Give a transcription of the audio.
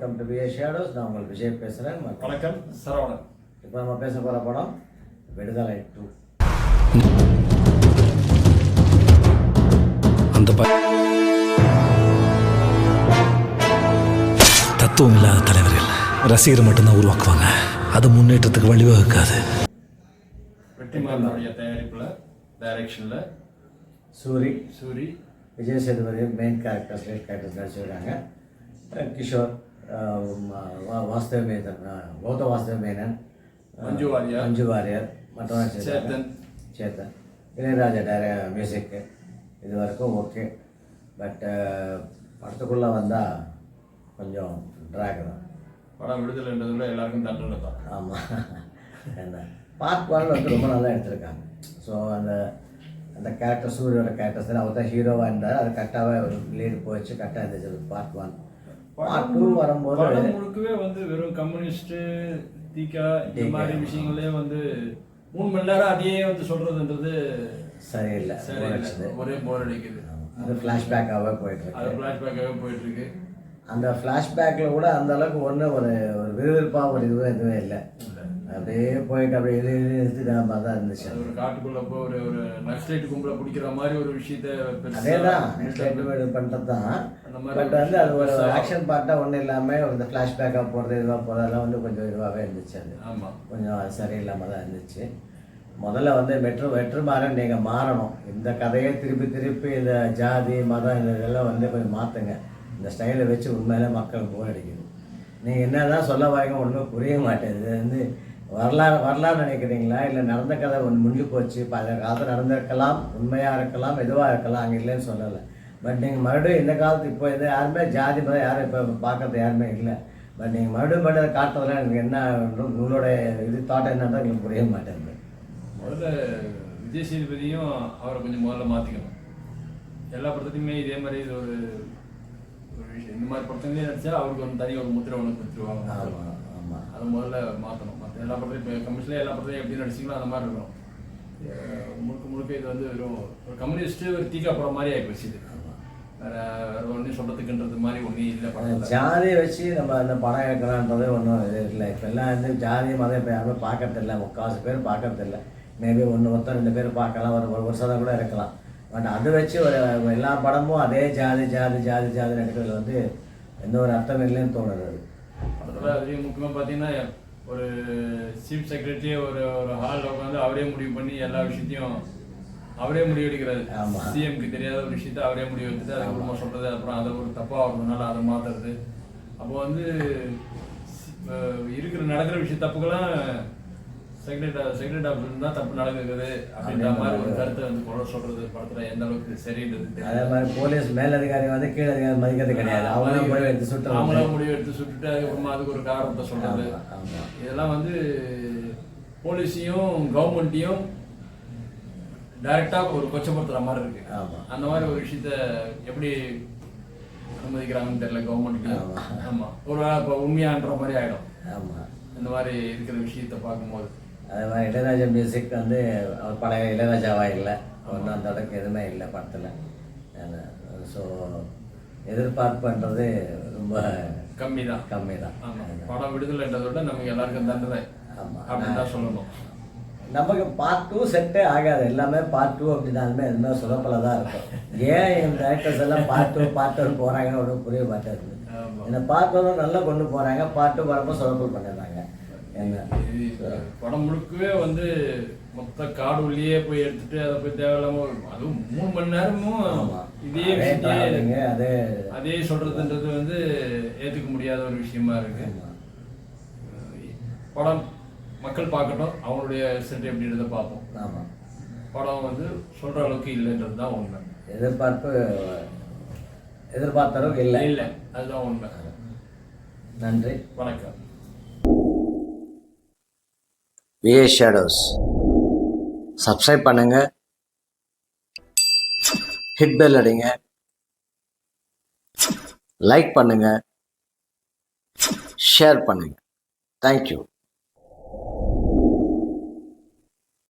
Welcome to VA shadows. நான் உங்கள் விஜய் பேசுகிறேன். வணக்கம், சரவணன். இப்போ நம்ம பேச போகிற படம் விடுதலை 2. அந்த தத்துவம் இல்லாத தலைவர்கள் ரசிகரை மட்டும்தான் உருவாக்குவாங்க. அது முன்னேற்றத்துக்கு வழிவகுக்காது. வெற்றிமாறனுடைய தயாரிப்பில், டைரக்ஷனில் Soori Vijay Sethupathi main characters, lead characters நடிச்சிருக்காங்க. கிஷோர், வாசுதேவ் மேனன், கௌதம் வாசுதேவ் மேனன், மஞ்சு வாரியர் மற்றும் சேத்தன். இளையராஜா மியூசிக்கு இது வரைக்கும் ஓகே. பட் படத்துக்குள்ளே வந்தால் கொஞ்சம் ட்ராக் தான். படம் விடுதலைன்றதுல எல்லாருக்கும் தண்டனை தான். ஆமாம், என்ன பார்ட் 1 வந்து ரொம்ப நல்லா எடுத்திருக்காங்க. ஸோ அந்த கேரக்டர், சூரியோட கேரக்டர்ஸ் அவர் தான் ஹீரோவாக இருந்தார். அது கரெக்டாகவே ஒரு லீடு போயிடுச்சு, கரெக்டாக இருந்துச்சு. பார்ட் 1. பார்ட் 2 வரும்போது முழுக்கவே வந்து வெறும் கம்யூனிஸ்ட்டு, தீக்கா இந்த மாதிரி விஷயங்களே வந்து 3 மணி நேரம் அதையே வந்து சொல்கிறதுன்றது சரியில்லை. ஒரே போர் அடிக்குது. அது ஃப்ளாஷ்பேக்காகவே போயிட்டுருக்கு. அந்த ஃப்ளாஷ்பேக்கில் கூட அந்த அளவுக்கு ஒரு விறுவிறுப்பாக ஒரு எதுவும் இல்லை. அப்படியே போயிட்டு அப்படியே இது மாதிரி தான் இருந்துச்சு. ஒரு காட்டுக்குள்ளே போய் ஒரு நக்சலைட் கும்பலை பிடிக்கிற மாதிரி ஒரு விஷயத்த அதே தான் நக்சலைட் பண்ணுறது தான். பட் வந்து அது ஒரு ஆக்ஷன் பார்ட்டாக ஒன்றும் இல்லாமல் இந்த ஃப்ளாஷ்பேக்காக போகிறது, இதுவாக போகிறதெல்லாம் வந்து கொஞ்சம் இதுவாகவே இருந்துச்சு. அது ஆமாம், கொஞ்சம் அது சரியில்லாமல் தான் இருந்துச்சு. முதல்ல வந்து வெற்றிமாறன் நீங்கள் மாறணும். இந்த கதையை திருப்பி இந்த ஜாதி மதம் இதெல்லாம் வந்து கொஞ்சம் மாற்றுங்க. இந்த ஸ்டைலை வச்சு உண்மையிலே மக்கள் போர் அடிக்குது. நீங்கள் என்ன தான் சொல்ல வரீங்க ஒன்றுமே புரிய மாட்டேங்குது. இது வந்து வரலாறு நினைக்கிறீங்களா, இல்லை நடந்த கதை ஒன்று முடிஞ்சு போச்சு, பழைய காலத்தில் நடந்திருக்கலாம், உண்மையாக இருக்கலாம், எதுவாக இருக்கலாம், அங்கே இல்லைன்னு சொல்லலை. பட் நீங்கள் மறுபடியும் இந்த காலத்து இப்போ இது யாருமே ஜாதி மதம் யாரும் இப்போ பார்க்கறது யாருமே இல்லை. பட் நீங்கள் மறுபடியும் காட்டுறதுல எனக்கு என்ன உங்களோட இது தாட் என்னன்னு எங்களுக்கு புரிய மாட்டேங்குது. முதல்ல விஜய் சேதுபதியும் அவரை கொஞ்சம் முதல்ல மாற்றிக்கணும். எல்லா படத்துலையுமே இதே மாதிரி இது ஒரு விஷயம். இந்த மாதிரி படத்துலேயே நடிச்சா அவருக்கு ஒரு தனி ஒரு முத்திரை ஒன்று கொடுத்துருவாங்க. ஆமாம், அதை முதல்ல மாற்றணும். மற்ற எல்லா படத்துலையும் இப்போ கமிஷனில் எல்லா படத்துலையும் எப்படி நடிச்சிங்களோ அந்த மாதிரி இருக்கணும். முழுக்க இது வந்து வெறும் ஒரு கம்யூனிஸ்ட்டு ஒரு தீக்கா படம் மாதிரி ஆகிப்போச்சு. இது வேறு ஒன்றும் சொல்கிறதுக்குன்றது மாதிரி ஒன்றும் இல்லை. படம் ஜாதியை வச்சு நம்ம இந்த படம் எடுக்கலான்றது ஒன்றும் இது இல்லை. இப்போ எல்லாம் வந்து ஜாதி மதம் இப்போ யாருமே பார்க்கறதில்ல, 3/4 பேர் பார்க்கறதில்ல. மேபி ஒருத்தர் 2 பேர் பார்க்கலாம், ஒரு சதம் கூட இருக்கலாம். பட் அதை வச்சு எல்லா படமும் அதே ஜாதி நடக்கிறதுல வந்து எந்த ஒரு அர்த்தம் இல்லைன்னு தோணுது. படத்தில் அதுலேயும் முக்கியமாக பார்த்தீங்கன்னா ஒரு சீஃப் செக்ரட்டரியே ஒரு ஹாலில் உட்காந்து அவரே முடிவு பண்ணி எல்லா விஷயத்தையும் அவரே முடிவு எடுக்கிறாரு. சிஎம்க்கு தெரியாத ஒரு விஷயத்த அவரே முடிவு எடுத்துட்டு அதுக்கப்புறமா சொல்கிறது, அப்புறம் அதை ஒரு தப்பாக வரதுனால அதை மாற்றுறது. அப்போ வந்து நடக்கிற விஷயம் தப்புக்கெல்லாம் செக்ரட்டரி ஆஃபீஸ் தான் தப்பு நடக்குது அப்படின்ற மாதிரி ஒரு கருத்தை வந்து கொள்ள சொல்றது படத்துல எந்த அளவுக்கு சரின்றது. அதே மாதிரி போலீஸ் மேலதிகாரி வந்து கீழே அதிகாரி மதிக்கிறது கிடையாது. அவங்களே முடிவு எடுத்து சுட்டுட்டு அதுக்கப்புறமா அதுக்கு ஒரு காரணத்தை சொல்றது. இதெல்லாம் வந்து போலீஸையும் கவர்மெண்ட்டையும் டைரக்டா ஒரு கொச்சப்படுத்துற மாதிரி இருக்கு. அந்த மாதிரி ஒரு விஷயத்த எப்படி அனுமதிக்கிறாங்கன்னு தெரியல கவர்மெண்ட்டுக்கு. ஆமா, ஒரு வேளை இப்போ உண்மையான்ற மாதிரி ஆயிடும். ஆமா, இந்த மாதிரி இருக்கிற விஷயத்த பார்க்கும்போது. அதே மாதிரி இளையராஜா மியூசிக் வந்து அவர் பழைய இளையராஜாவா இல்லை, ஒன்றும் அந்த அளவுக்கு எதுவுமே இல்லை படத்தில். ஸோ எதிர்பார்ப்புன்றது ரொம்ப கம்மி தான். படம் விடுதலைன்றதை விட நமக்கு எல்லாருக்கும் தண்டனை அப்படின்னு தான் சொல்லணும். நமக்கு பார்ட் 2 செட்டே ஆகாது. எல்லாமே பார்ட் 2 அப்படின்னாலுமே எதுவுமே சுலப்பல தான் இருக்கும். ஏன் என் டேரக்டர்ஸ் எல்லாம் பார்ட் 2 போகிறாங்கன்னு ஒன்றும் புரிய மாட்டேங்குது. என்ன பார்ட் 1 நல்லா கொண்டு போகிறாங்க, பார்ட் 2 வரப்போ சுலப்பல் பண்ணிடுறாங்க. படம் முழுக்கவே வந்து மொத்த காடு உள்ளே போய் எடுத்துட்டு அதை போய் தேவையில்லாம அதுவும் 3 மணி நேரமும் அதே சொல்றதுன்றது வந்து ஏற்றுக்க முடியாத ஒரு விஷயமா இருக்கு. படம் மக்கள் பார்க்கட்டும், அவங்களுடைய செட் எப்படின்றத பார்ப்போம். ஆமாம், படம் வந்து சொல்ற அளவுக்கு இல்லைன்றது தான் உண்மை. எதிர்பார்த்த அளவுக்கு இல்லை, அதுதான் உண்மை. நன்றி, வணக்கம். விஏ ஷேடோஸ் சப்ஸ்கிரைப் பண்ணுங்க, ஹிட் பெல் அடிங்க, லைக் பண்ணுங்க, ஷேர் பண்ணுங்க. தேங்க்யூ.